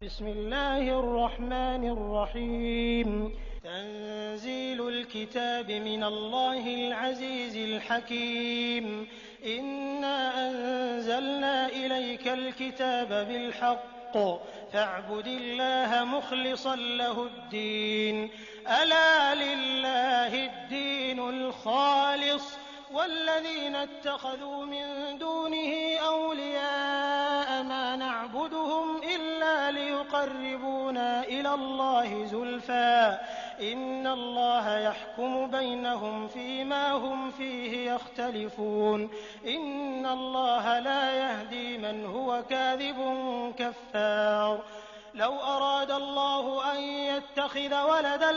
बिस्मिल्लाहिर्रहमानिर्रहीम तंजीलुल किताब मिनल्लाहिल अज़ीज़िल हकीम इन्ना अंज़लना इलैकल किताब बिल हक़्क़ फ़अब्दिल्लाह मुख़लिसन लहुद्दीन अला लिल्लाहिद्दीनुल ख़ालिस वल्लज़ीना इत्तख़ज़ू मिन दूनिही औलियाअ मा नअबुदुहुम इल्ला लियुक़र्रिबूना इलल्लाहि ज़ुल्फ़ा इन्नल्लाह यहकुमु बैनहुम फ़ीमा हुम फ़ीहि यख्तलिफ़ून इन्नल्लाह ला यहदी मन हुव काज़िबुन कफ़्फ़ार लौ अरादल्लाहु अन यत्तख़िज़ वलदन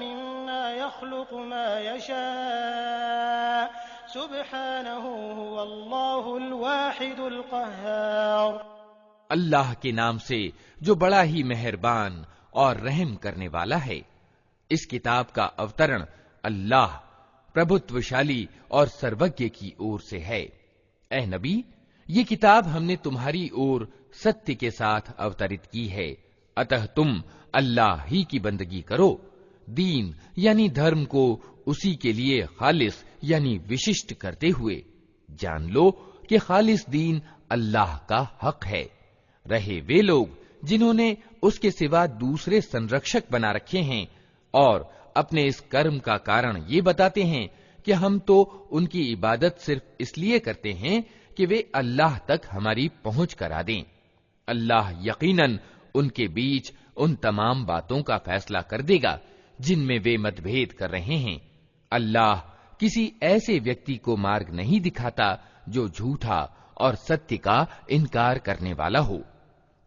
मिम्मा यख़्लुक़ु मा यशाअ सुब्हानहु हुवल्लाहुल वाहिदुल क़ह्हार। अल्लाह के नाम से जो बड़ा ही मेहरबान और रहम करने वाला है। इस किताब का अवतरण अल्लाह प्रभुत्वशाली और सर्वज्ञ की ओर से है। ए नबी, ये किताब हमने तुम्हारी ओर सत्य के साथ अवतरित की है, अतः तुम अल्लाह ही की बंदगी करो, दीन यानी धर्म को उसी के लिए खालिस यानी विशिष्ट करते हुए। जान लो कि खालिस दीन अल्लाह का हक है। रहे वे लोग जिन्होंने उसके सिवा दूसरे संरक्षक बना रखे हैं और अपने इस कर्म का कारण ये बताते हैं कि हम तो उनकी इबादत सिर्फ इसलिए करते हैं कि वे अल्लाह तक हमारी पहुंच करा दें। अल्लाह यकीनन उनके बीच उन तमाम बातों का फैसला कर देगा जिनमें वे मतभेद कर रहे हैं। अल्लाह किसी ऐसे व्यक्ति को मार्ग नहीं दिखाता जो झूठा और सत्य का इनकार करने वाला हो।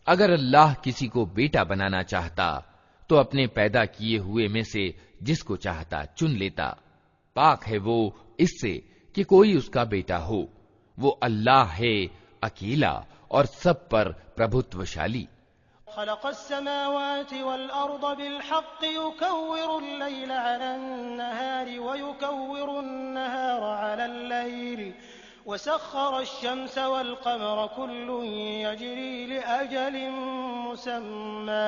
अगर अल्लाह किसी को बेटा बनाना चाहता तो अपने पैदा किए हुए में से जिसको चाहता चुन लेता। पाक है वो इससे कि कोई उसका बेटा हो। वो अल्लाह है अकेला और सब पर प्रभुत्वशाली। खलक़स्समावाति वल अर्द बिल हक़्क़ि युकव्विरुल लैला अलन नहारि व युकव्विरुन नहारा अलल लैल वसख्खरश शम्स वल क़मर कुल्लुन यजरी लिअजलिन मुसम्मा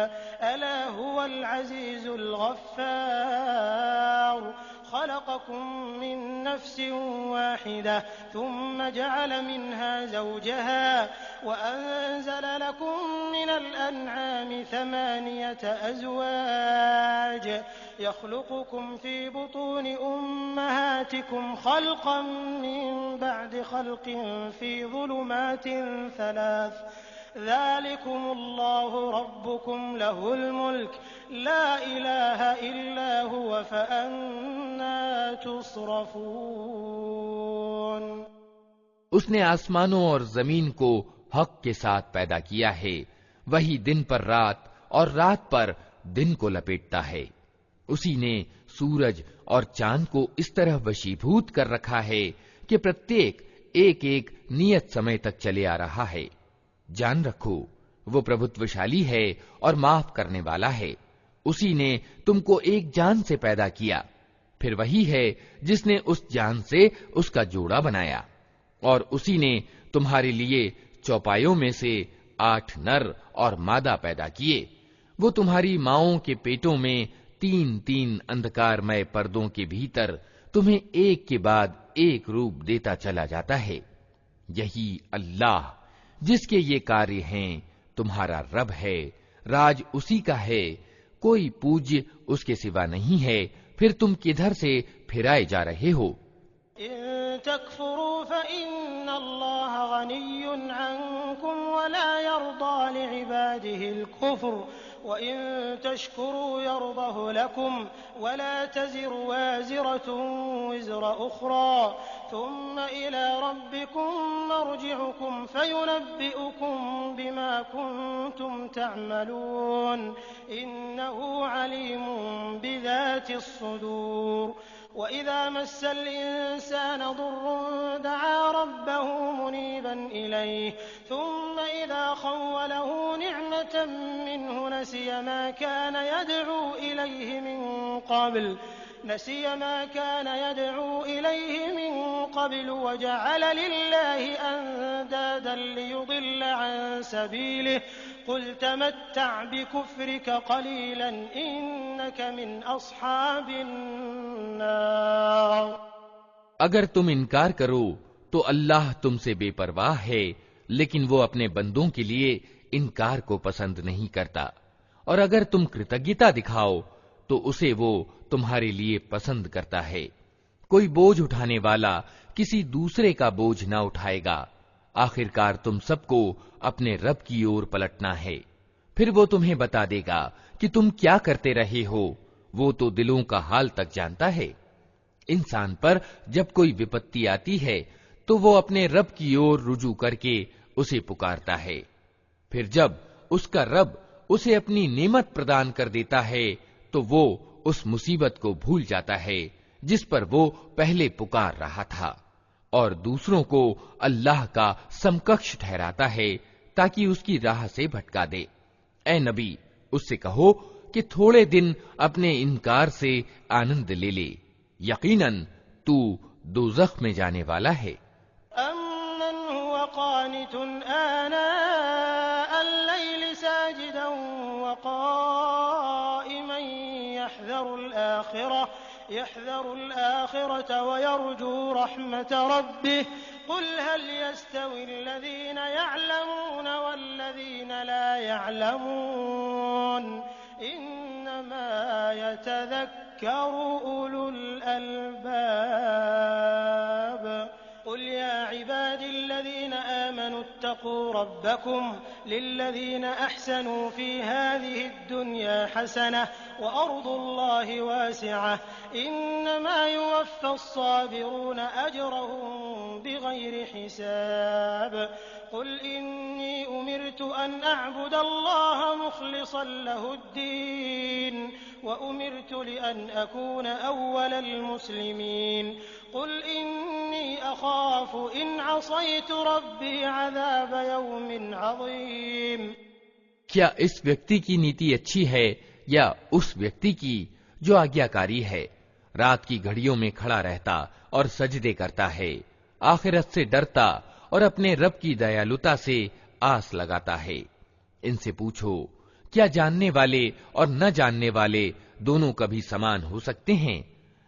अला हुवल अज़ीज़ुल गफ़्फ़ार खलक़कुम मिन नफ्सिन वाहिदा थुम्मा जअल मिन्हा ज़ौजहा वअंज़ल लकुम मिनल अन्आमि थमानियत अज़वाज यख़्लुक़ुकुम फ़ी बुतूनि उम्महातिकुम ख़ल्क़न मिन बअदि ख़ल्क़िन फ़ी ज़ुलुमातिन थलाथ ज़ालिकुमुल्लाहु रब्बुकुम लहुल मुल्क ला इलाहा इल्ला हुव फ़अन्ना तुस्रफ़ून। उसने आसमानों और जमीन को हक के साथ पैदा किया है। वही दिन पर रात और रात पर दिन को लपेटता है। उसी ने सूरज और चांद को इस तरह वशीभूत कर रखा है कि प्रत्येक एक एक नियत समय तक चले आ रहा है। जान रखो, वो प्रभुत्वशाली है और माफ करने वाला है। उसी ने तुमको एक जान से पैदा किया, फिर वही है जिसने उस जान से उसका जोड़ा बनाया। और उसी ने तुम्हारे लिए चौपायों में से 8 नर और मादा पैदा किए। वो तुम्हारी माओं के पेटों में 3-3 अंधकारमय पर्दों के भीतर तुम्हें एक के बाद एक रूप देता चला जाता है। यही अल्लाह जिसके ये कार्य हैं तुम्हारा रब है। राज उसी का है, कोई पूज्य उसके सिवा नहीं है। फिर तुम किधर से फिराए जा रहे हो? तकफुरू फ़इन्नल्लाह गनिय्युन अन्कुम वला यर्दा लिइबादिहिल कुफ्र व इन तशकुरू यर्दहु लकुम वला तज़िरु वाज़िरतुन विज़रा उख़रा थुम्मा इला रब्बिकुम मर्जिउकुम फ़युनब्बिउकुम बिमा कुन्तुम तअमलून इन्नहु अलीमुन बिज़ातिस सुदूर। वइज़ा मस्सल इंसान दुर्रुन दआ रब्बहु मुनीबन इलैहि थुम्मा इज़ा खव्वलहु निअमतन मिन्हु नसिय मा कान यदअू इलैहि मिन क़ब्ल वजअल लिल्लाहि अंदादन लियुदिल्ल अन सबीलिहि कुल तमत्तअ बिकुफ्रिक क़लीलन इन्नक मिन अस्हाबिन नार। अगर तुम इनकार करो तो अल्लाह तुमसे बेपरवाह है, लेकिन वो अपने बंदों के लिए इनकार को पसंद नहीं करता, और अगर तुम कृतज्ञता दिखाओ तो उसे वो तुम्हारे लिए पसंद करता है। कोई बोझ उठाने वाला किसी दूसरे का बोझ न उठाएगा। आखिरकार तुम सबको अपने रब की ओर पलटना है, फिर वो तुम्हें बता देगा कि तुम क्या करते रहे हो। वो तो दिलों का हाल तक जानता है। इंसान पर जब कोई विपत्ति आती है तो वो अपने रब की ओर रुजू करके उसे पुकारता है। फिर जब उसका रब उसे अपनी नेमत प्रदान कर देता है तो वो उस मुसीबत को भूल जाता है जिस पर वो पहले पुकार रहा था, और दूसरों को अल्लाह का समकक्ष ठहराता है ताकि उसकी राह से भटका दे। ए नबी, उससे कहो कि थोड़े दिन अपने इनकार से आनंद ले ले, यकीनन तू दोज़ख में जाने वाला है। अम्मन हुवा क़ानितुन आनाअल लैलि साजिदन व क़ाइमन यहज़रुल आखिरत व यरजू रहमत रब्बिह क़ुल हल यस्तवी अल्लज़ीना यअलमून वल्लज़ीना ला यअलमून इन्नमा यतज़क्करु उलुल अलबाब। क़ुल या इबादी अल्लज़ीना आमनू इत्तक़ू रब्बकुम लिल्लज़ीना अहसनू फ़ी हाज़िहि दुन्या हसनह व अर्दुल्लाहि वासिअह इन्नमा युवफ़्फ़ा अस्साबिरून अजरहुम बिग़ैरि हिसाब। क़ुल इन्नी उमिरतु अन अअबुदल्लाह मुख़लिसन लहुद्दीन व उमिरतु लिअन अकून अव्वलल मुस्लिमीन। क़ुल इन्नी अख़ाफ़ु इन असैतु रब्बी अज़ाब यौमिन अज़ीम। क्या इस व्यक्ति की नीति अच्छी है या उस व्यक्ति की जो आज्ञाकारी है, रात की घड़ियों में खड़ा रहता और सजदे करता है, आखिरत से डरता और अपने रब की दयालुता से आस लगाता है। इनसे पूछो, क्या जानने वाले और न जानने वाले दोनों कभी समान हो सकते हैं?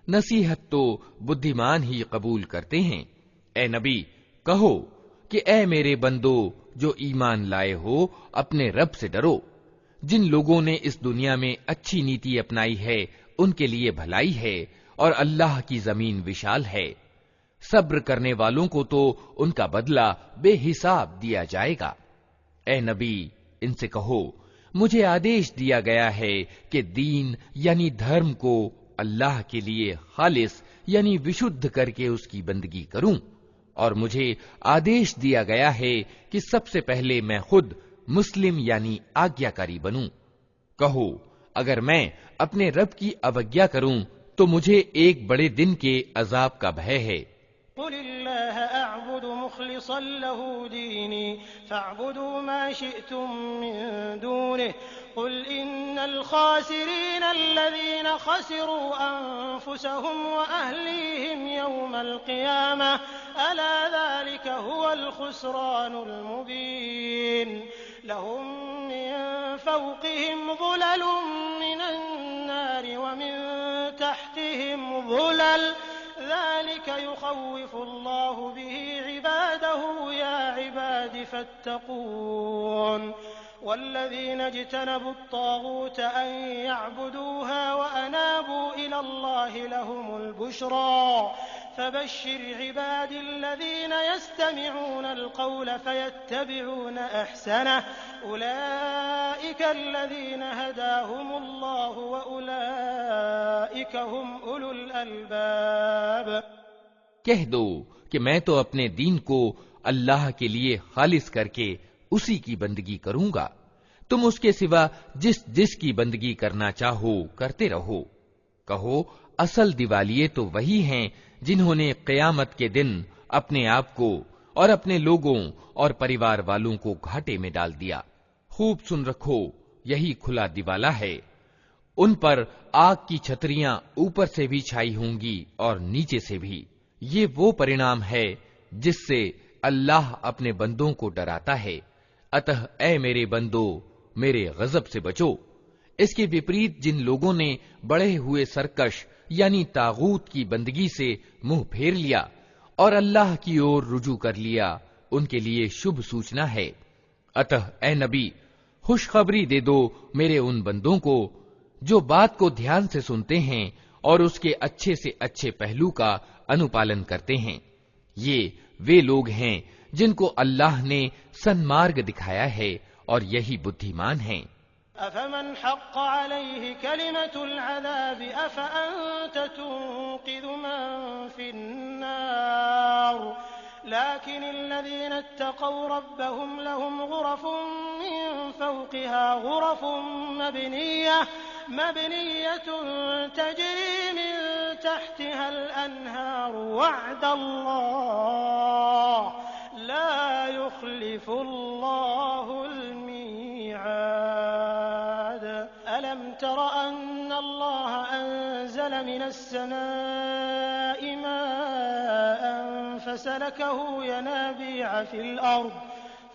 नसीहत तो बुद्धिमान ही कबूल करते हैं। ए नबी, कहो कि ए मेरे बंदो जो ईमान लाए हो, अपने रब से डरो। जिन लोगों ने इस दुनिया में अच्छी नीति अपनाई है उनके लिए भलाई है, और अल्लाह की जमीन विशाल है। सब्र करने वालों को तो उनका बदला बेहिसाब दिया जाएगा। ए नबी, इनसे कहो, मुझे आदेश दिया गया है कि दीन यानी धर्म को अल्लाह के लिए खालिस यानी विशुद्ध करके उसकी बंदगी करूं, और मुझे आदेश दिया गया है कि सबसे पहले मैं खुद मुस्लिम यानी आज्ञाकारी बनूं। कहो, अगर मैं अपने रब की अवज्ञा करूं तो मुझे एक बड़े दिन के अजाब का भय है। कुलिल्लाह अअबुदु मुख़लिसन लहू दीनी फ़अबुदू मा शिअ्तुम मिन दूनिहि क़ुल इन्नल ख़ासिरीन अल्लज़ीना ख़सिरू अन्फुसहुम व अहलीहिम यौमल क़ियामह अला ज़ालिका हुवल ख़ुस्रानुल मुबीन। लहुम मिन फ़ौक़िहिम ज़ुललुम मिनन नारि व मिन तहतिहिम ज़ुलल ज़ालिका युख़व्विफ़ुल्लाहु बिही इबादहु या इबादि फ़त्तक़ून। वल्लज़ीना इज्तनबू अत्ताग़ूत अन यअबुदूहा व अनाबू इलल्लाहि लहुमुल बुश्रा फबश्शिर इबादिल्लज़ीना यस्तमिऊनल क़ौला फ़यत्तबिऊना अहसनह उलाइका अल्लज़ीना हदाहुमुल्लाहु व उलाइका हुम उलुल अलबाब। कह दो कि मैं तो अपने दीन को अल्लाह के लिए खालिस करके उसी की बंदगी करूंगा। तुम उसके सिवा जिस जिस की बंदगी करना चाहो करते रहो। कहो, असल दिवालिये तो वही हैं जिन्होंने क़यामत के दिन अपने आप को और अपने लोगों और परिवार वालों को घाटे में डाल दिया। खूब सुन रखो, यही खुला दिवाला है। उन पर आग की छतरियां ऊपर से भी छाई होंगी और नीचे से भी। ये वो परिणाम है जिससे अल्लाह अपने बंदों को डराता है। अतः ऐ मेरे बंदो, मेरे गजब से बचो। इसके विपरीत जिन लोगों ने बढ़े हुए सरकश यानी तागूत की बंदगी से मुंह फेर लिया और अल्लाह की ओर रुजू कर लिया, उनके लिए शुभ सूचना है। अतः ऐ नबी, खुशखबरी दे दो मेरे उन बंदों को जो बात को ध्यान से सुनते हैं और उसके अच्छे से अच्छे पहलू का अनुपालन करते हैं। ये वे लोग हैं जिनको अल्लाह ने सन्मार्ग दिखाया है और यही बुद्धिमान हैं। अफमन हक़्क़ अलैहि कलिमतुल अज़ाब अफ़अन्त तुन्क़िज़ु मन फ़िन्नार लाकिनिल्लज़ीन इत्तक़ौ रब्बहुम लहुम ग़ुरफ़ुन मिन फ़ौक़िहा ग़ुरफ़ुन मबनिय्यतुन तजरी मिन तहतिहल अनहार वअदल्लाह ला युख़्लिफ़ुल्लाहुल मीआद। अलम तर अन्नल्लाह अंज़ल मिनस समाई माअन फसलकहु यनाबिअ फिल अर्द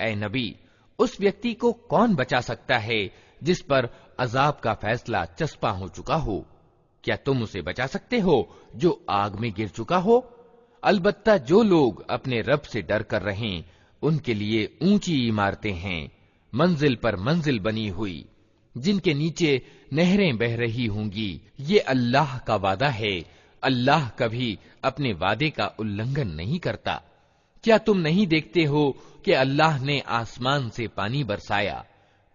ऐ नबी, उस व्यक्ति को कौन बचा सकता है जिस पर अजाब का फैसला चस्पा हो चुका हो? क्या तुम उसे बचा सकते हो जो आग में गिर चुका हो? अलबत्ता जो लोग अपने रब से डर कर रहें, उनके लिए ऊंची इमारतें हैं, मंजिल पर मंजिल बनी हुई, जिनके नीचे नहरें बह रही होंगी। ये अल्लाह का वादा है, अल्लाह कभी अपने वादे का उल्लंघन नहीं करता। क्या तुम नहीं देखते हो कि अल्लाह ने आसमान से पानी बरसाया,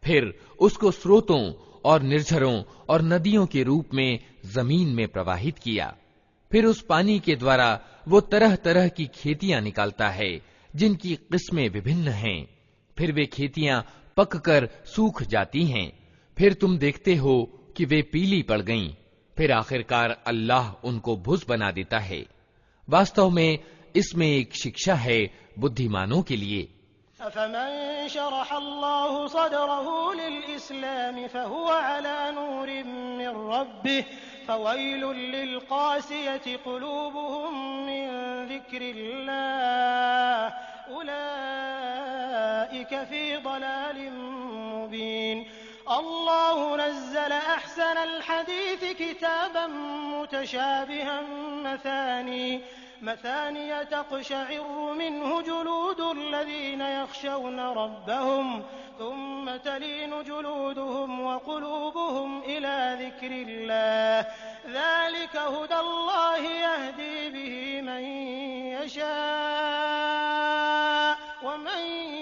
फिर उसको स्रोतों और निर्झरों और नदियों के रूप में जमीन में प्रवाहित किया, फिर उस पानी के द्वारा वो तरह तरह की खेतियां निकालता है जिनकी किस्में विभिन्न हैं, फिर वे खेतियां पककर सूख जाती हैं, फिर तुम देखते हो कि वे पीली पड़ गईं, फिर आखिरकार अल्लाह उनको भुस बना देता है। वास्तव में इसमें एक शिक्षा है बुद्धिमानों के लिए। अफ़मन शरहल्लाहु सदरहु लिल-इस्लाम फहुव अला नूरिन मिन रब्बिह फवैलुल लिल-क़ासियति क़ुलूबुहुम मिन ज़िक्रिल्लाह उलाइक फ़ी ज़लालिम मुबीन। अल्लाहु नज़्ज़ल अहसनल हदीस किताबन मुतशाबिहन मथानिय तक़शइर्रु मिन्हु जुलूदुल्लज़ीन यख़शौन रब्बहुम थुम्म तलीनु जुलूदुहुम वक़ुलूबुहुम इला ज़िक्रिल्लाह ज़ालिक हुदल्लाहि यहदी बिही मन यशाअ वमन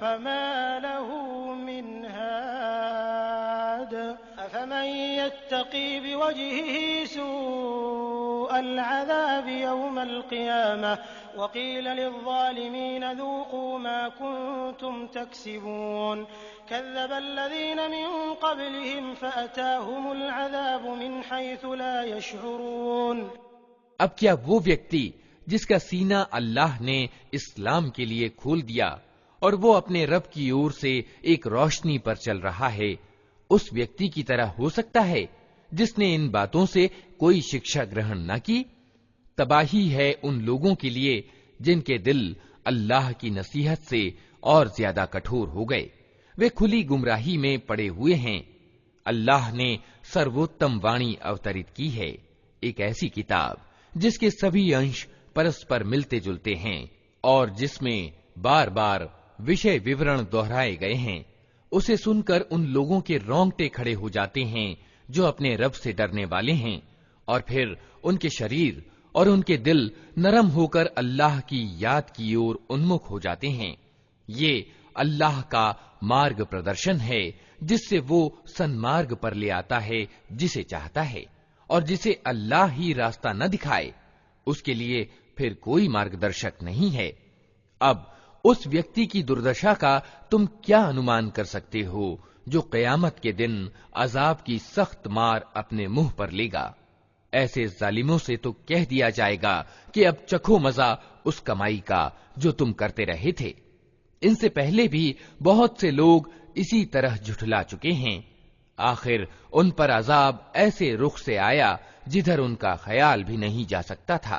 फमा लहु मिन हाद। अफ़मन यत्तक़ी बिवजहिहि सूअल अज़ाबि यौमल क़ियामह वक़ील लिज़्ज़ालिमीन ज़ूक़ू मा कुन्तुम तक्सिबून। कज़्ज़बल्लज़ीन मिन क़ब्लिहिम फ़अताहुमुल अज़ाबु मिन हैथु ला यशऊरून। अब क्या वो व्यक्ति जिसका सीना अल्लाह ने इस्लाम के लिए खोल दिया और वो अपने रब की ओर से एक रोशनी पर चल रहा है, उस व्यक्ति की तरह हो सकता है जिसने इन बातों से कोई शिक्षा ग्रहण न की? तबाही है उन लोगों के लिए जिनके दिल अल्लाह की नसीहत से और ज्यादा कठोर हो गए, वे खुली गुमराही में पड़े हुए हैं। अल्लाह ने सर्वोत्तम वाणी अवतरित की है, एक ऐसी किताब जिसके सभी अंश परस्पर मिलते जुलते हैं और जिसमें बार बार विषय विवरण दोहराए गए हैं। उसे सुनकर उन लोगों के रोंगटे खड़े हो जाते हैं जो अपने रब से डरने वाले हैं, और फिर उनके शरीर और उनके दिल नरम होकर अल्लाह की याद की ओर उन्मुख हो जाते हैं। ये अल्लाह का मार्ग प्रदर्शन है जिससे वो सन्मार्ग पर ले आता है जिसे चाहता है, और जिसे अल्लाह ही रास्ता न दिखाए उसके लिए फिर कोई मार्गदर्शक नहीं है। अब उस व्यक्ति की दुर्दशा का तुम क्या अनुमान कर सकते हो जो क़यामत के दिन अजाब की सख्त मार अपने मुंह पर लेगा? ऐसे जालिमों से तो कह दिया जाएगा कि अब चखो मजा उस कमाई का जो तुम करते रहे थे। इनसे पहले भी बहुत से लोग इसी तरह झुठला चुके हैं। आखिर उन पर अजाब ऐसे रुख से आया जिधर उनका ख्याल भी नहीं जा सकता था।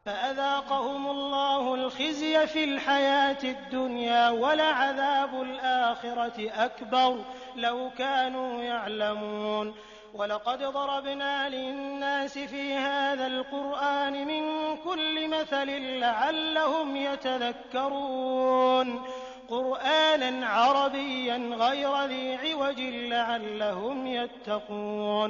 फ़अज़ाक़हुमुल्लाहुल ख़िज़्य फ़िल हयातिद दुनिया वलअज़ाबुल आख़िरति अकबर लौ कानू यअलमून। वलक़द ज़रबना लिन्नासि फ़ी हाज़ल क़ुरआनि मिन कुल्लि मसलिन लअल्लहुम यतज़क्करून क़ुरआनन अरबिय्यन ग़ैर ज़ी इवजिन लअल्लहुम यत्तक़ून।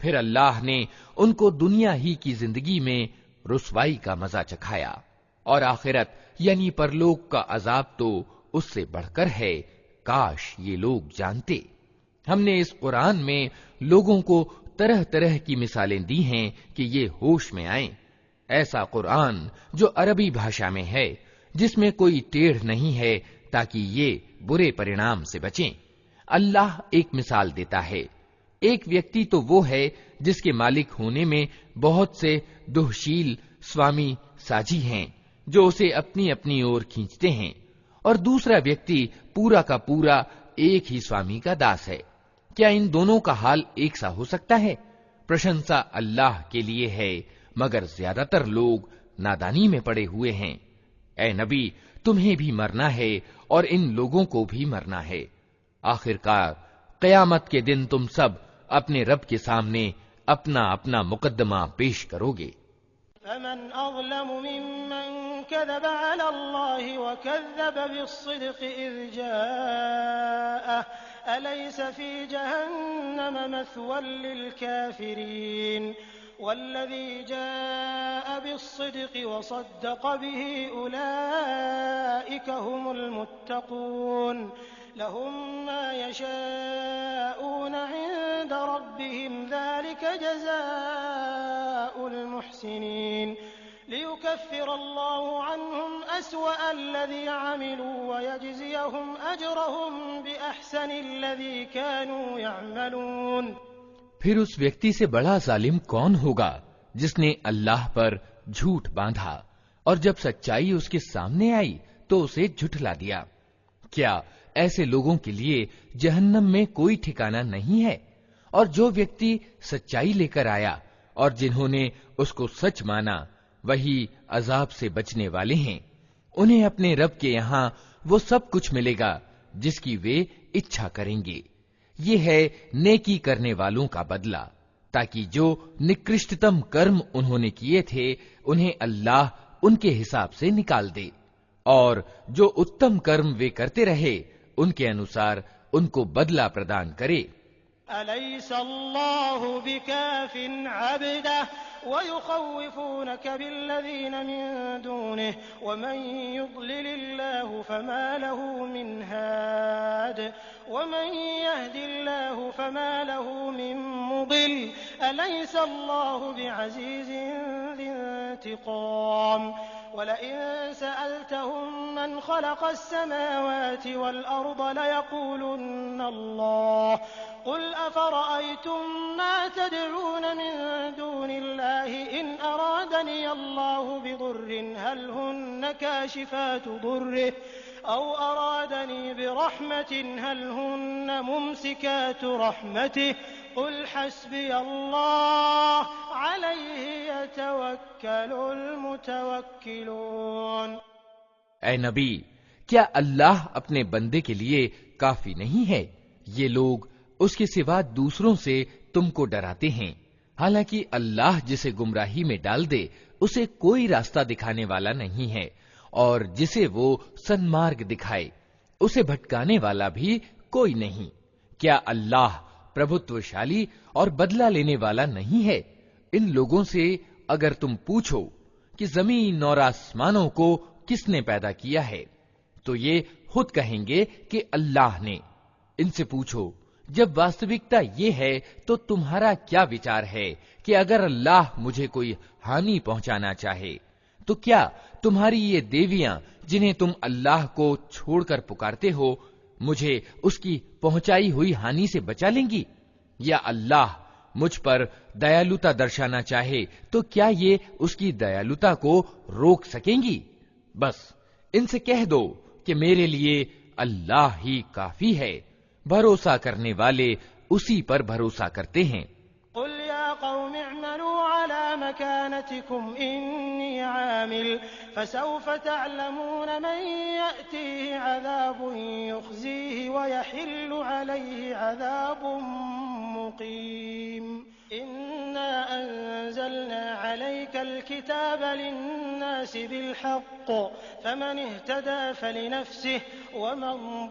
फिर अल्लाह ने उनको दुनिया ही की जिंदगी में रुसवाई का मजा चखाया और आखिरत यानी परलोक का अजाब तो उससे बढ़कर है। काश ये लोग जानते। हमने इस कुरान में लोगों को तरह तरह की मिसालें दी हैं कि ये होश में आएं। ऐसा कुरान जो अरबी भाषा में है, जिसमें कोई टेढ़ नहीं है, ताकि ये बुरे परिणाम से बचें। अल्लाह एक मिसाल देता है। एक व्यक्ति तो वो है जिसके मालिक होने में बहुत से दुहशील स्वामी साझी हैं जो उसे अपनी अपनी ओर खींचते हैं, और दूसरा व्यक्ति पूरा का पूरा एक ही स्वामी का दास है। क्या इन दोनों का हाल एक सा हो सकता है? प्रशंसा अल्लाह के लिए है, मगर ज्यादातर लोग नादानी में पड़े हुए हैं। ए नबी, तुम्हें भी मरना है और इन लोगों को भी मरना है। आखिरकार क़यामत के दिन तुम सब अपने रब के सामने अपना अपना मुकद्दमा पेश करोगे। फमन अज़लमु मिम्मन कज़ब अला अल्लाहि व कज़्ज़ब बिस्सिद्क़ि इज़ जाअह अलैस फी जहन्नम मथवन लिलकाफ़िरीन वल्लज़ी जाअ बिस्सिद्क़ि व सद्दक़ बिही उलाइका हुमुल मुत्तक़ून लहुम मा यशाऊन इंद रब्बिहिम ज़ालिका जज़ाउल मुहसिनीन लियुकफ्फिर अल्लाहु अन्हुम अस्वअल्लज़ी अमिलू व यजज़ियहुम अजरहुम बिअहसनिल्लज़ी कानू यअमलून। फिर उस व्यक्ति से बड़ा जालिम कौन होगा जिसने अल्लाह पर झूठ बांधा और जब सच्चाई उसके सामने आई तो उसे झुठला दिया। क्या ऐसे लोगों के लिए जहन्नम में कोई ठिकाना नहीं है? और जो व्यक्ति सच्चाई लेकर आया और जिन्होंने उसको सच माना वही अजाब से बचने वाले हैं। उन्हें अपने रब के यहाँ वो सब कुछ मिलेगा जिसकी वे इच्छा करेंगे। ये है नेकी करने वालों का बदला, ताकि जो निकृष्टतम कर्म उन्होंने किए थे उन्हें अल्लाह उनके हिसाब से निकाल दे, और जो उत्तम कर्म वे करते रहे उनके अनुसार उनको बदला प्रदान करे। अलैसल्लाहु बिकाफिन अब्दह व युखव्विफूनक बिल्लज़ीन मिन दूनिह व मन युद्लिलिल्लाहु फमा लहु मिन हाद व मन यहदिल्लाहु फमा लहु मिन मुदिल अलैसल्लाहु बिअज़ीज़िन ज़िंतिक़ाम वलइन सअल्तहुम मन खलक़स समावाति वल अर्द लयक़ूलुन्न अल्लाह क़ुल अफ़रअय्तुम मा तदऊन मिन दूनिल्लाहि इन अरादनी अल्लाहु बिदुर्रिन हल हुन्न काशिफातु दुर्रिहि औ अरादनी बिरहमतिन हल हुन्न मुमसिकातु रहमतिहि क़ुल हस्बिय अल्लाह अलैहि यतवक्कलुल मुतवक्किलून। ऐ नबी, क्या अल्लाह अपने बंदे के लिए काफी नहीं है? ये लोग उसके सिवा दूसरों से तुमको डराते हैं, हालांकि अल्लाह जिसे गुमराही में डाल दे उसे कोई रास्ता दिखाने वाला नहीं है, और जिसे वो सन्मार्ग दिखाए उसे भटकाने वाला भी कोई नहीं। क्या अल्लाह प्रभुत्वशाली और बदला लेने वाला नहीं है। इन लोगों से अगर तुम पूछो कि जमीन और आसमानों को किसने पैदा किया है, तो ये खुद कहेंगे कि अल्लाह ने। इनसे पूछो, जब वास्तविकता ये है तो तुम्हारा क्या विचार है कि अगर अल्लाह मुझे कोई हानि पहुंचाना चाहे तो क्या तुम्हारी ये देवियां जिन्हें तुम अल्लाह को छोड़कर पुकारते हो मुझे उसकी पहुंचाई हुई हानि से बचा लेंगी? या अल्लाह मुझ पर दयालुता दर्शाना चाहे तो क्या ये उसकी दयालुता को रोक सकेंगी? बस इनसे कह दो कि मेरे लिए अल्लाह ही काफी है, भरोसा करने वाले उसी पर भरोसा करते हैं। कुल या कौम इअमलू अला मकानतिकुम इन्नी आमिल फसौफ तअलमून मन यअतीहि अज़ाबुन युख़ज़ीहि व यहिल्लु अलैहि अज़ाबुन मुक़ीम। इन्ना अंज़लना अलैकल किताब लिन्नासि बिलहक़्क़ फमन इह्तदा फलिनफ्सिहि वमन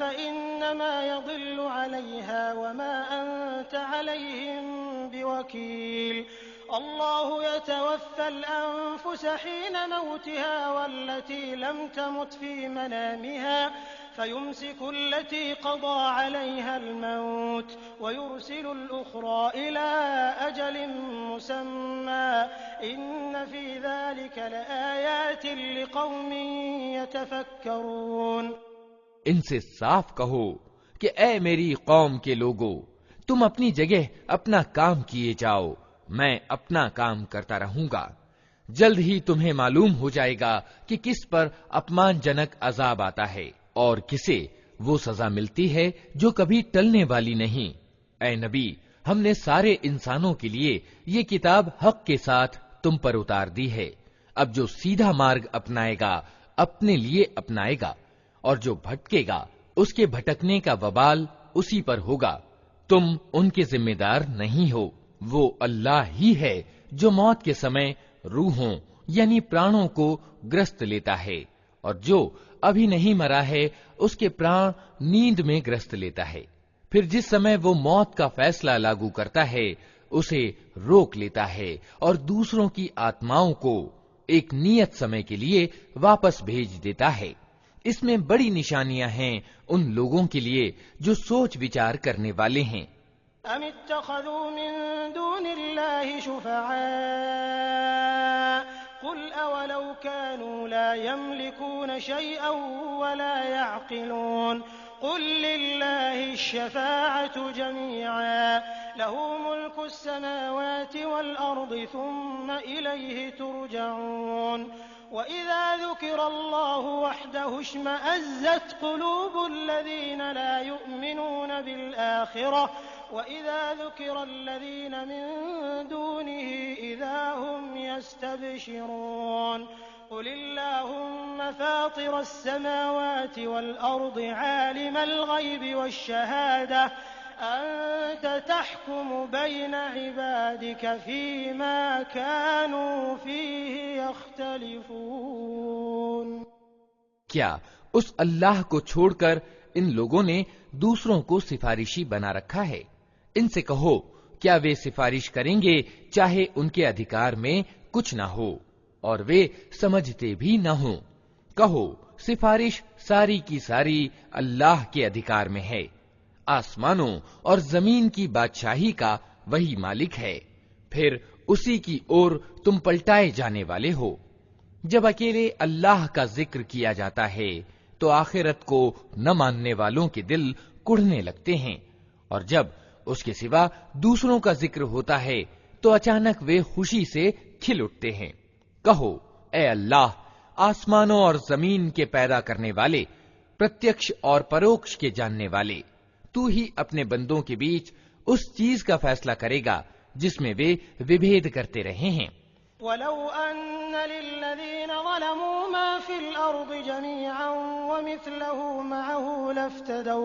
फइन्नमा यदिल्लु अलैहा वमा अंत अलैहिम बिवकील। अल्लाहु यतवफ़्फ़ल अन्फुस हीन मौतिहा वल्लती लम तमुत फी मनामिहा फयुमसिकु अल्लती क़ज़ा अलैहा अल-मौत वयुरसिलु अल-उख़रा इला अजलिन मुसम्मा इन्न फी ज़ालिक लआयातिन लिक़ौमिन यतफ़क्करून। इनसे साफ कहो कि ऐ मेरी कौम के लोगों, तुम अपनी जगह अपना काम किए जाओ, मैं अपना काम करता रहूंगा। जल्द ही तुम्हें मालूम हो जाएगा कि किस पर अपमानजनक अजाब आता है और किसे वो सजा मिलती है जो कभी टलने वाली नहीं। ऐ नबी, हमने सारे इंसानों के लिए ये किताब हक के साथ तुम पर उतार दी है। अब जो सीधा मार्ग अपनाएगा अपने लिए अपनाएगा और जो भटकेगा उसके भटकने का वबाल उसी पर होगा। तुम उनके जिम्मेदार नहीं हो। वो अल्लाह ही है जो मौत के समय रूहों यानी प्राणों को ग्रस्त लेता है और जो अभी नहीं मरा है उसके प्राण नींद में ग्रस्त लेता है। फिर जिस समय वो मौत का फैसला लागू करता है उसे रोक लेता है और दूसरों की आत्माओं को एक नियत समय के लिए वापस भेज देता है। इसमें बड़ी निशानियां हैं उन लोगों के लिए जो सोच विचार करने वाले हैं। अमित्तखज़ू मिन दूनिल्लाहि शुफ़अआ कुल अवलौ कानू ला यमलिकून शैअन वला यअक़िलून कुल लिल्लाहि श्शफ़ाअतु जमीअन लहू मुल्कु स्समावाति वल अर्दि थुम्मा इलैहि तुरजऊन। वइज़ा ज़ुकिरल्लाहु वहदहु इश्मअज़्ज़त क़ुलूबुल्लज़ीन ला युमिनून बिलआख़िरह वइज़ा ज़ुकिरल्लज़ीन मिन दूनिहि इज़ा हुम यस्तबशिरून। क़ुलिल्लाहुम्म फ़ातिरस्समावाति वल अर्दि आलिमल ग़ैबि वश्शहादह अंत तहकुमु बैन इबादिक फ़ीमा कानू फ़ीहि यख्तलिफ़ून। क्या उस अल्लाह को छोड़कर इन लोगों ने दूसरों को सिफारिशी बना रखा है? इनसे कहो, क्या वे सिफारिश करेंगे चाहे उनके अधिकार में कुछ न हो और वे समझते भी न हो? कहो, सिफारिश सारी की सारी अल्लाह के अधिकार में है। आसमानों और जमीन की बादशाही का वही मालिक है, फिर उसी की ओर तुम पलटाए जाने वाले हो। जब अकेले अल्लाह का जिक्र किया जाता है तो आखिरत को न मानने वालों के दिल कुढ़ने लगते हैं और जब उसके सिवा दूसरों का जिक्र होता है तो अचानक वे खुशी से खिल उठते हैं। कहो, ऐ अल्लाह, आसमानों और जमीन के पैदा करने वाले, प्रत्यक्ष और परोक्ष के जानने वाले, तू ही अपने बंदों के बीच उस चीज का फैसला करेगा जिसमें वे विभेद करते रहे हैं। वलौ अन्न लिल्लज़ीन ज़लमू मा फ़िल अर्दि जमीअन व मिस्लहु मअहु लफ्तदौ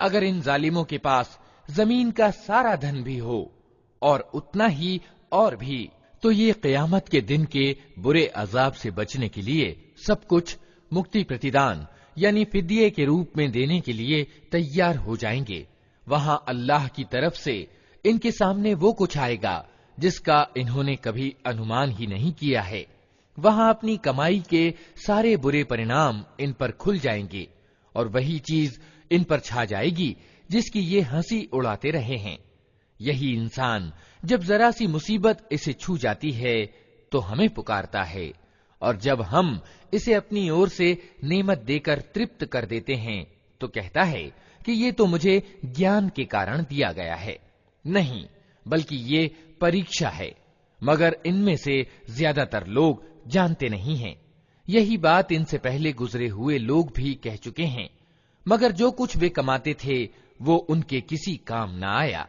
अगर इन जालिमों के पास जमीन का सारा धन भी हो और उतना ही और भी, तो ये क़यामत के दिन के बुरे अजाब से बचने के लिए सब कुछ मुक्ति प्रतिदान यानी फिदिये के रूप में देने के लिए तैयार हो जाएंगे। वहां अल्लाह की तरफ से इनके सामने वो कुछ आएगा जिसका इन्होंने कभी अनुमान ही नहीं किया है। वहां अपनी कमाई के सारे बुरे परिणाम इन पर खुल जाएंगे और वही चीज इन पर छा जाएगी जिसकी ये हंसी उड़ाते रहे हैं। यही इंसान जब जरा सी मुसीबत इसे छू जाती है तो हमें पुकारता है, और जब हम इसे अपनी ओर से नेमत देकर तृप्त कर देते हैं तो कहता है कि ये तो मुझे ज्ञान के कारण दिया गया है। नहीं, बल्कि ये परीक्षा है, मगर इनमें से ज्यादातर लोग जानते नहीं हैं। यही बात इनसे पहले गुजरे हुए लोग भी कह चुके हैं, मगर जो कुछ वे कमाते थे वो उनके किसी काम न आया।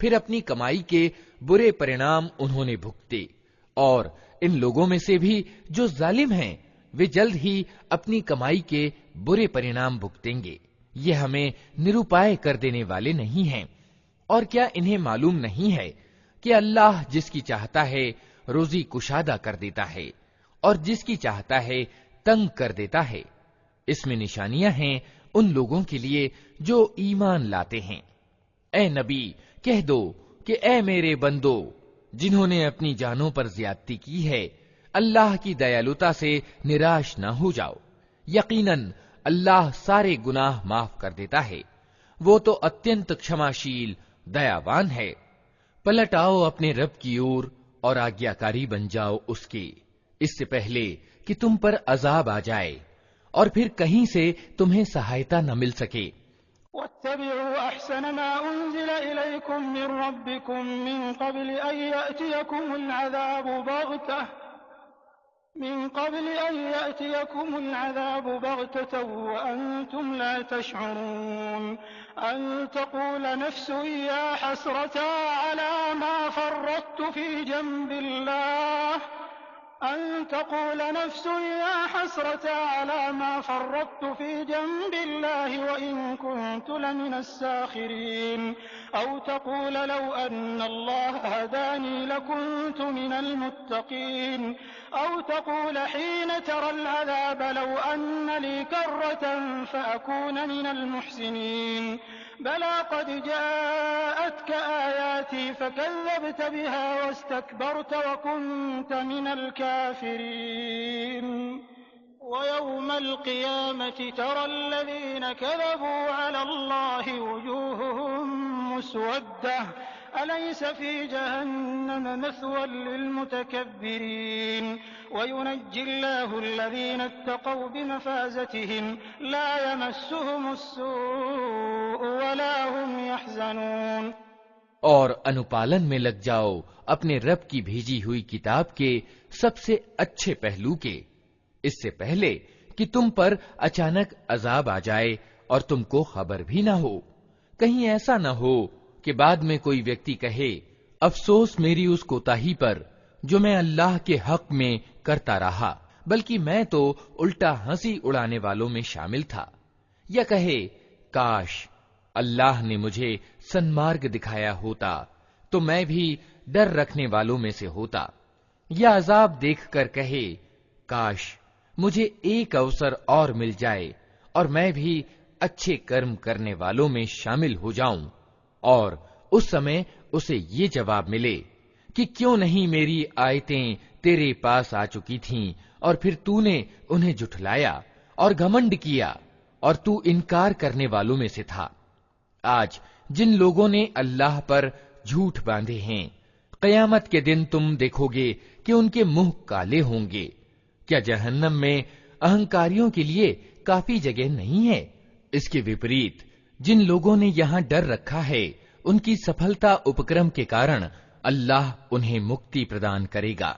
फिर अपनी कमाई के बुरे परिणाम उन्होंने भुगते, और इन लोगों में से भी जो जालिम हैं वे जल्द ही अपनी कमाई के बुरे परिणाम भुगतेंगे। ये हमें निरुपाय कर देने वाले नहीं हैं। और क्या इन्हें मालूम नहीं है कि अल्लाह जिसकी चाहता है रोजी कुशादा कर देता है और जिसकी चाहता है तंग कर देता है। इसमें निशानियां हैं उन लोगों के लिए जो ईमान लाते हैं। ए नबी, कह दो कि ए मेरे बंदो, जिन्होंने अपनी जानों पर ज्यादती की है, अल्लाह की दयालुता से निराश न हो जाओ। यकीनन अल्लाह सारे गुनाह माफ कर देता है। वो तो अत्यंत क्षमाशील दयावान है। पलट आओ अपने रब की ओर और आज्ञाकारी बन जाओ उसके, इससे पहले कि तुम पर अजाब आ जाए और फिर कहीं से तुम्हें सहायता न मिल सके। वत्तबिउ अहसन मा उन्ज़िल इलैकुम मिन रब्बिकुम मिन क़ब्ल अन यअतियकुमुल बग़ततन व अंतुम ला तशऊरून अन तक़ूल नफ्सुन या हसरता अला मा फ़र्रत्तु फ़ी जंबिल्लाह वइन कुन्तु लमिन अस्साखिरीन औ तक़ूल लौ अन्न अल्लाह हदानी लकुन्तु मिनल मुत्तक़ीन औ तक़ूल हीन तरल अज़ाब लौ अन्न ली कर्रतन फ़अकून मिनल मुहसिनीन बला क़द जाअतक आयाती फ़कज़्ज़बत बिहा वस्तकबरत वकुन्त मिनल काफ़िरीन वयौमल क़ियामति तरल्लज़ीन कज़बू अला अल्लाहि वजूहुहुम मुस्वद्दह अलैस फी जहन्नम मस्वल लिलमुतकब्बिरीन वयुनज्जिल्लाहु अल्लज़ीना इत्तक़ौ बिमफ़ाज़तिहिम ला यमस्सुहुमुस्सूअ वला हुम यहज़नून। और अनुपालन में लग जाओ अपने रब की भेजी हुई किताब के सबसे अच्छे पहलू के, इससे पहले कि तुम पर अचानक अजाब आ जाए और तुमको खबर भी ना हो। कहीं ऐसा न हो कि बाद में कोई व्यक्ति कहे, अफसोस मेरी उस कोताही पर जो मैं अल्लाह के हक में करता रहा, बल्कि मैं तो उल्टा हंसी उड़ाने वालों में शामिल था। या कहे, काश अल्लाह ने मुझे सन्मार्ग दिखाया होता तो मैं भी डर रखने वालों में से होता। या अजाब देखकर कहे, काश मुझे एक अवसर और मिल जाए और मैं भी अच्छे कर्म करने वालों में शामिल हो जाऊं। और उस समय उसे ये जवाब मिले कि क्यों नहीं मेरी आयतें तेरे पास आ चुकी थीं और फिर तूने उन्हें झुठलाया और घमंड किया और तू इनकार करने वालों में से था। आज जिन लोगों ने अल्लाह पर झूठ बांधे हैं, क़यामत के दिन तुम देखोगे कि उनके मुंह काले होंगे। क्या जहन्नम में अहंकारियों के लिए काफी जगह नहीं है? इसके विपरीत जिन लोगों ने यहाँ डर रखा है, उनकी सफलता उपक्रम के कारण अल्लाह उन्हें मुक्ति प्रदान करेगा।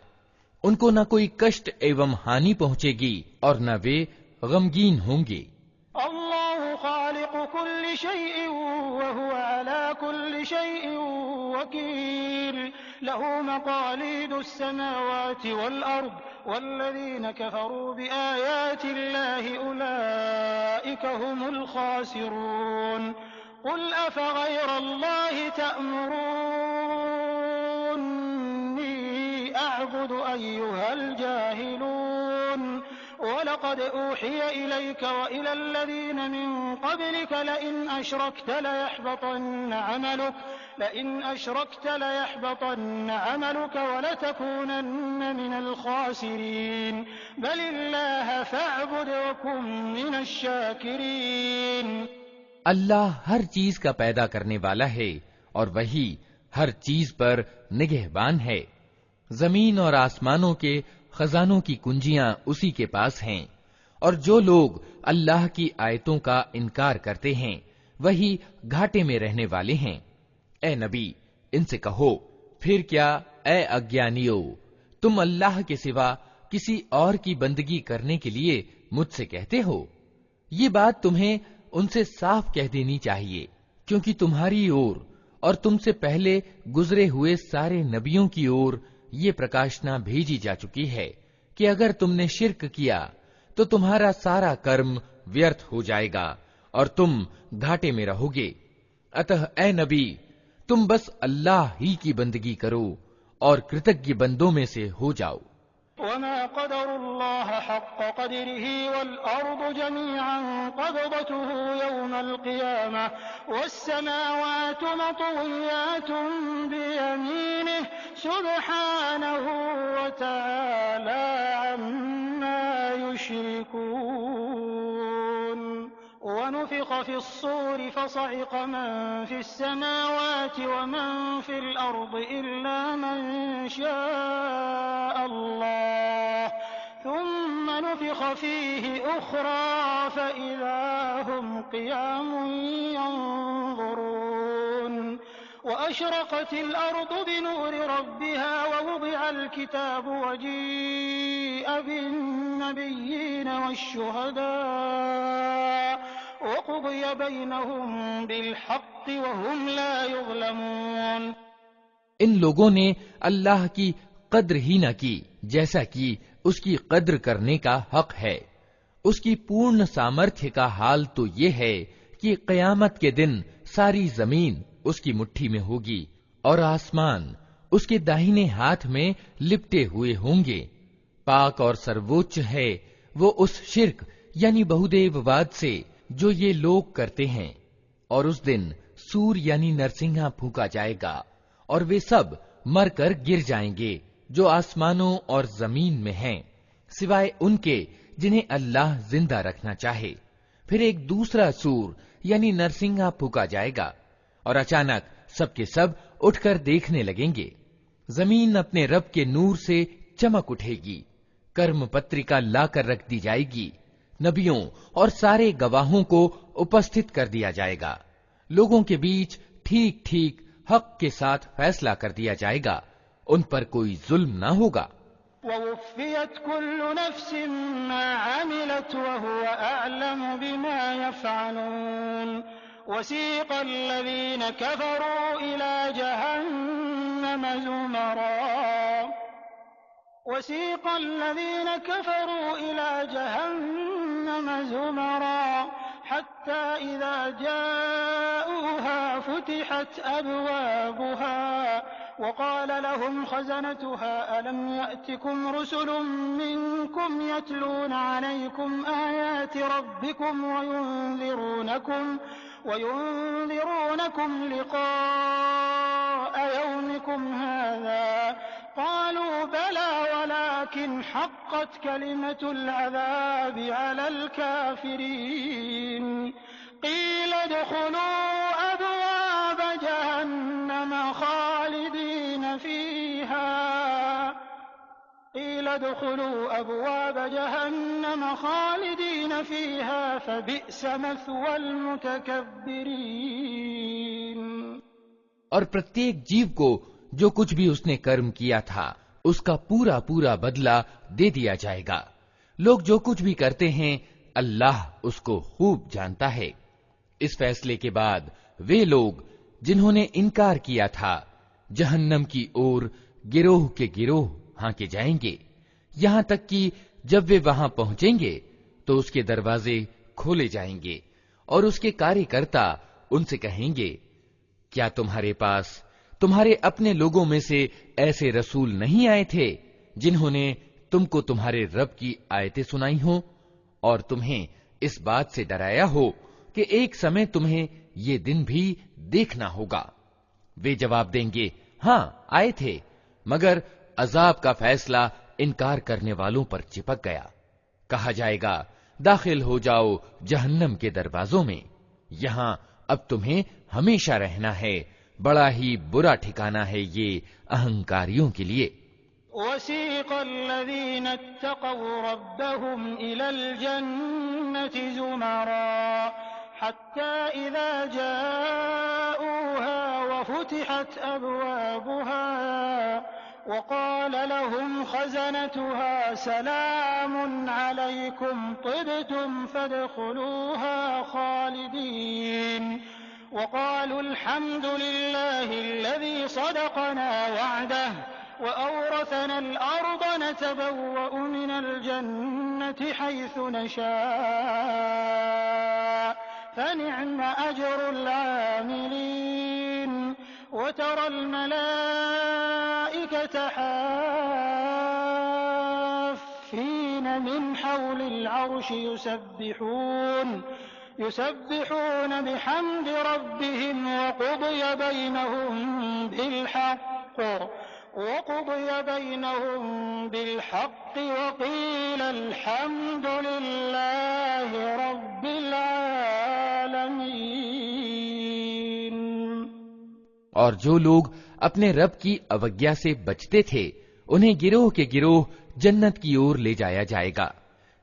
उनको न कोई कष्ट एवं हानि पहुँचेगी और न वे गमगीन होंगे। अल्लाहु खालिक़ु कुल्लि शैइन व हुवा अला कुल्लि शैइन वकील लहू मक़ालिदुस समावाति वल अर्द वल्लज़ीना कफ़रू बिआयातिल्लाहि उलाइका हुमुल खासिरून क़ुल अफ़ग़ैरल्लाहि तअमुरूनी अअबुदु अय्युहल जाहिलून वलक़द ऊहिय इलैक व इलल्लज़ीन मिन क़ब्लिक लइन अशरक्त लयहबतन्न अमलुक वलतकूनन्न मिनल ख़ासिरीन बलिल्लाह फ़अबुद वकुन मिनश शाकिरीन। अल्लाह हर चीज का पैदा करने वाला है और वही हर चीज पर निगहबान है। जमीन और आसमानों के खजानों की कुंजियां उसी के पास हैं, और जो लोग अल्लाह की आयतों का इनकार करते हैं वही घाटे में रहने वाले हैं। ए नबी, इनसे कहो, फिर क्या ए अज्ञानियों, तुम अल्लाह के सिवा किसी और की बंदगी करने के लिए मुझसे कहते हो? ये बात तुम्हें उनसे साफ कह देनी चाहिए, क्योंकि तुम्हारी ओर और तुमसे पहले गुजरे हुए सारे नबियों की ओर ये प्रकाशना भेजी जा चुकी है कि अगर तुमने शिर्क किया तो तुम्हारा सारा कर्म व्यर्थ हो जाएगा और तुम घाटे में रहोगे। अतः ए नबी, तुम बस अल्लाह ही की बंदगी करो और कृतज्ञ बंदों में से हो जाओ। वमा क़दरुल्लाह हक़्क़ क़द्रिही वल अर्दु जमीअन क़ब्दतुहु यौमल क़ियामह वस्समावातु मत्विय्यातुन बियमीनिहि सुब्हानहु व तआला अम्मा युश्रिकून। वनुफ़िख़ फ़िस्सूरि फ़सइक़ मन फ़िस्समावाति वमन फ़िल अर्दि इल्ला मन शाअ अल्लाह थुम्म नुफ़िख़ फ़ीहि उख़रा फ़इज़ा हुम क़ियामुन यंज़ुरून। वअशरक़तिल अर्दु बिनूरि रब्बिहा ववुदिअल किताबु वजीअ बिन्नबिय्यीन वश्शुहदाअ वक़ुदिय बैनहुम बिलहक़्क़ि वहुम ला युज़लमून। इन लोगों ने अल्लाह की कद्र ही न की जैसा कि उसकी कद्र करने का हक है। उसकी पूर्ण सामर्थ्य का हाल तो ये है कि क़यामत के दिन सारी जमीन उसकी मुट्ठी में होगी और आसमान उसके दाहिने हाथ में लिपटे हुए होंगे। पाक और सर्वोच्च है वो उस शिर्क यानी बहुदेववाद से जो ये लोग करते हैं। और उस दिन सूर यानी नरसिंहा फूंका जाएगा और वे सब मरकर गिर जाएंगे जो आसमानों और जमीन में हैं, सिवाय उनके जिन्हें अल्लाह जिंदा रखना चाहे। फिर एक दूसरा सूर यानी नरसिंहा फूंका जाएगा और अचानक सबके सब उठकर देखने लगेंगे। जमीन अपने रब के नूर से चमक उठेगी, कर्म पत्रिका लाकर रख दी जाएगी, नबियों और सारे गवाहों को उपस्थित कर दिया जाएगा। लोगों के बीच ठीक ठीक हक के साथ फैसला कर दिया जाएगा, उन पर कोई जुल्म न होगा। ववुफ़्फ़ियत कुल्लु नफ्सिन मा अमिलत वहुव अअलमु बिमा यफ़अलून वसीक़ल्लज़ीन कफ़रू इला जहन्नम ज़ुमरा हत्ता इज़ा जाऊहा फुतिहत अब्वाबुहा वक़ाल लहुम ख़ज़नतुहा अलम यअतिकुम रुसुलुम मिनकुम यतलून अलैकुम आयाति रब्बिकुम वयुन्ज़िरूनकुम लिक़ाअ यौमिकुम हाज़ा क़ालू बला वलाकिन हक़्क़त कलिमतुल अज़ाबि अलल काफ़िरीन क़ील उदख़ुलू अब्वाब जहन्नम खालिदीन फ़ीहा फ़बिअस मथवल मुतकब्बिरीन। और प्रत्येक जीव को जो कुछ भी उसने कर्म किया था उसका पूरा पूरा बदला दे दिया जाएगा। लोग जो कुछ भी करते हैं अल्लाह उसको खूब जानता है। इस फैसले के बाद वे लोग जिन्होंने इनकार किया था जहन्नम की ओर गिरोह के गिरोह हांके जाएंगे, यहां तक कि जब वे वहां पहुंचेंगे तो उसके दरवाजे खोले जाएंगे और उसके कार्यकर्ता उनसे कहेंगे, क्या तुम्हारे पास तुम्हारे अपने लोगों में से ऐसे रसूल नहीं आए थे जिन्होंने तुमको तुम्हारे रब की आयतें सुनाई हो और तुम्हें इस बात से डराया हो कि एक समय तुम्हें ये दिन भी देखना होगा? वे जवाब देंगे, हाँ आए थे, मगर अजाब का फैसला इनकार करने वालों पर चिपक गया। कहा जाएगा, दाखिल हो जाओ जहन्नम के दरवाजों में, यहां अब तुम्हें हमेशा रहना है, बड़ा ही बुरा ठिकाना है ये अहंकारियों के लिए। वसीक़ल्लज़ीन इत्तक़व रब्बहुम इलल जन्नति ज़ुमरा हत्ता इज़ा जाऊहा वफ़ुतिहत अब्वाबुहा वक़ाल लहुम ख़ज़नतुहा सलामुन अलैकुम तिब्तुम फ़दख़ुलूहा ख़ालिदीन वक़ालू अल्हम्दुलिल्लाहिल्लज़ी सदक़ना वअदह वअवरसनल अर्द नतबव्वअु मिनल जन्नति हैसु नशाअ फनिअम अजरुल आमिलीन वतरल मलाइकत हाफ़ीन मिन हौलिल अर्शि युसब्बिहून बिहम्दि रब्बिहिम वक़ुदिय बैनहुम बिलहक़्क़ वक़ील अल्हम्दुलिल्लाहि रब्बिल आलमीन। और जो लोग अपने रब की अवज्ञा से बचते थे उन्हें गिरोह के गिरोह जन्नत की ओर ले जाया जाएगा,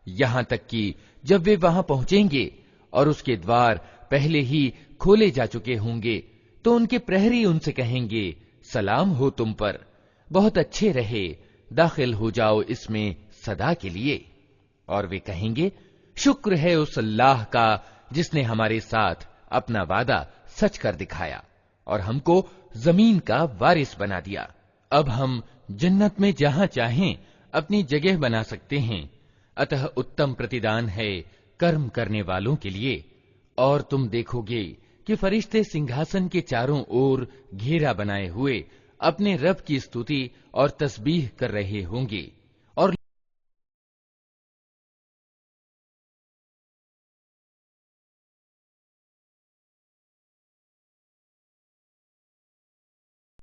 यहां तक कि जब वे वहां पहुंचेंगे और उसके द्वार पहले ही खोले जा चुके होंगे तो उनके प्रहरी उनसे कहेंगे, सलाम हो तुम पर, बहुत अच्छे रहे, दाखिल हो जाओ इसमें सदा के लिए। और वे कहेंगे, शुक्र है उस अल्लाह का जिसने हमारे साथ अपना वादा सच कर दिखाया और हमको जमीन का वारिस बना दिया। अब हम जन्नत में जहां चाहें अपनी जगह बना सकते हैं, अतः उत्तम प्रतिदान है कर्म करने वालों के लिए। और तुम देखोगे कि फरिश्ते सिंहासन के चारों ओर घेरा बनाए हुए अपने रब की स्तुति और तस्बीह कर रहे होंगे।